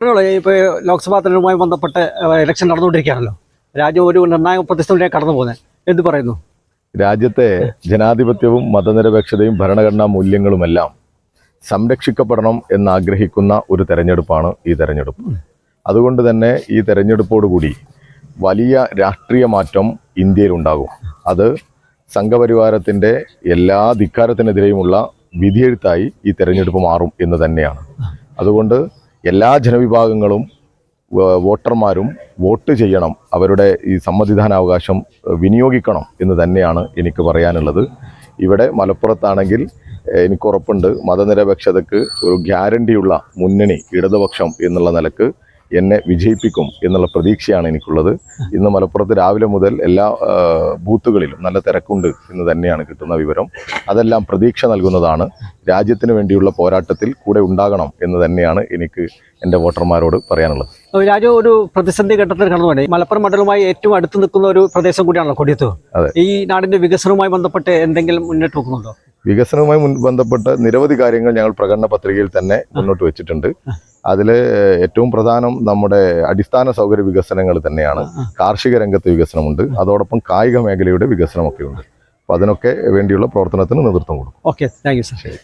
ഇപ്പോൾ ലോക്സഭാ തെരഞ്ഞെടുപ്പുമായി ബന്ധപ്പെട്ട് ഇലക്ഷൻ നടന്നുകൊണ്ടിരിക്കുകയാണല്ലോ. രാജ്യം ഒരു നിർണായക പ്രതിസന്ധിയിലേക്ക് കടന്നു പോകുന്നത് എന്ത് പറയുന്നു? രാജ്യത്തെ ജനാധിപത്യവും മതനിരപേക്ഷതയും ഭരണഘടനാ മൂല്യങ്ങളുമെല്ലാം സംരക്ഷിക്കപ്പെടണം എന്നാഗ്രഹിക്കുന്ന ഒരു തെരഞ്ഞെടുപ്പാണ് ഈ തെരഞ്ഞെടുപ്പ്. അതുകൊണ്ട് തന്നെ ഈ തെരഞ്ഞെടുപ്പോടുകൂടി വലിയ രാഷ്ട്രീയ മാറ്റം ഇന്ത്യയിലുണ്ടാകും. അത് സംഘപരിവാരത്തിൻ്റെ എല്ലാ ധിക്കാരത്തിനെതിരെയുമുള്ള വിധിയെഴുത്തായി ഈ തെരഞ്ഞെടുപ്പ് മാറും എന്ന് തന്നെയാണ്. അതുകൊണ്ട് എല്ലാ ജനവിഭാഗങ്ങളും വോട്ടർമാരും വോട്ട് ചെയ്യണം, അവരുടെ ഈ സമ്മതിദാനാവകാശം വിനിയോഗിക്കണം എന്ന് തന്നെയാണ് എനിക്ക് പറയാനുള്ളത്. ഇവിടെ മലപ്പുറത്താണെങ്കിൽ എനിക്കുറപ്പുണ്ട്, മതനിരപേക്ഷതയ്ക്ക് ഒരു ഗ്യാരണ്ടിയുള്ള മുന്നണി ഇടതുപക്ഷം എന്നുള്ള നിലക്ക് എന്നെ വിജയിപ്പിക്കും എന്നുള്ള പ്രതീക്ഷയാണ് എനിക്കുള്ളത്. ഇന്ന് മലപ്പുറത്ത് രാവിലെ മുതൽ എല്ലാ ബൂത്തുകളിലും നല്ല തിരക്കുണ്ട് എന്ന് തന്നെയാണ് കിട്ടുന്ന വിവരം. അതെല്ലാം പ്രതീക്ഷ നൽകുന്നതാണ്. രാജ്യത്തിന് വേണ്ടിയുള്ള പോരാട്ടത്തിൽ കൂടെ ഉണ്ടാകണം എന്ന് തന്നെയാണ് എനിക്ക് എൻ്റെ വോട്ടർമാരോട് പറയാനുള്ളത്. രാജ്യം ഒരു പ്രതിസന്ധി ഘട്ടത്തിൽ കടന്നുപോയി. മലപ്പുറം മണ്ഡലവുമായി ഏറ്റവും അടുത്ത് നിൽക്കുന്ന ഒരു പ്രദേശം കൂടിയാണല്ലോ കൊടിയത്തൂർ. ഈ നാടിന്റെ വികസനവുമായി ബന്ധപ്പെട്ട് എന്തെങ്കിലും മുന്നോട്ട് വെക്കുന്നുണ്ടോ? വികസനവുമായി ബന്ധപ്പെട്ട് നിരവധി കാര്യങ്ങൾ ഞങ്ങൾ പ്രകടന പത്രികയിൽ തന്നെ മുന്നോട്ട് വെച്ചിട്ടുണ്ട്. അതിൽ ഏറ്റവും പ്രധാനം നമ്മുടെ അടിസ്ഥാന സൗകര്യ വികസനങ്ങൾ തന്നെയാണ്. കാർഷിക രംഗത്ത് വികസനമുണ്ട്, അതോടൊപ്പം കായിക മേഖലയുടെ വികസനമൊക്കെ ഉണ്ട്. അപ്പോൾ അതിനൊക്കെ വേണ്ടിയുള്ള പ്രവർത്തനത്തിന് നേതൃത്വം കൊടുക്കും. Okay, thank you sir.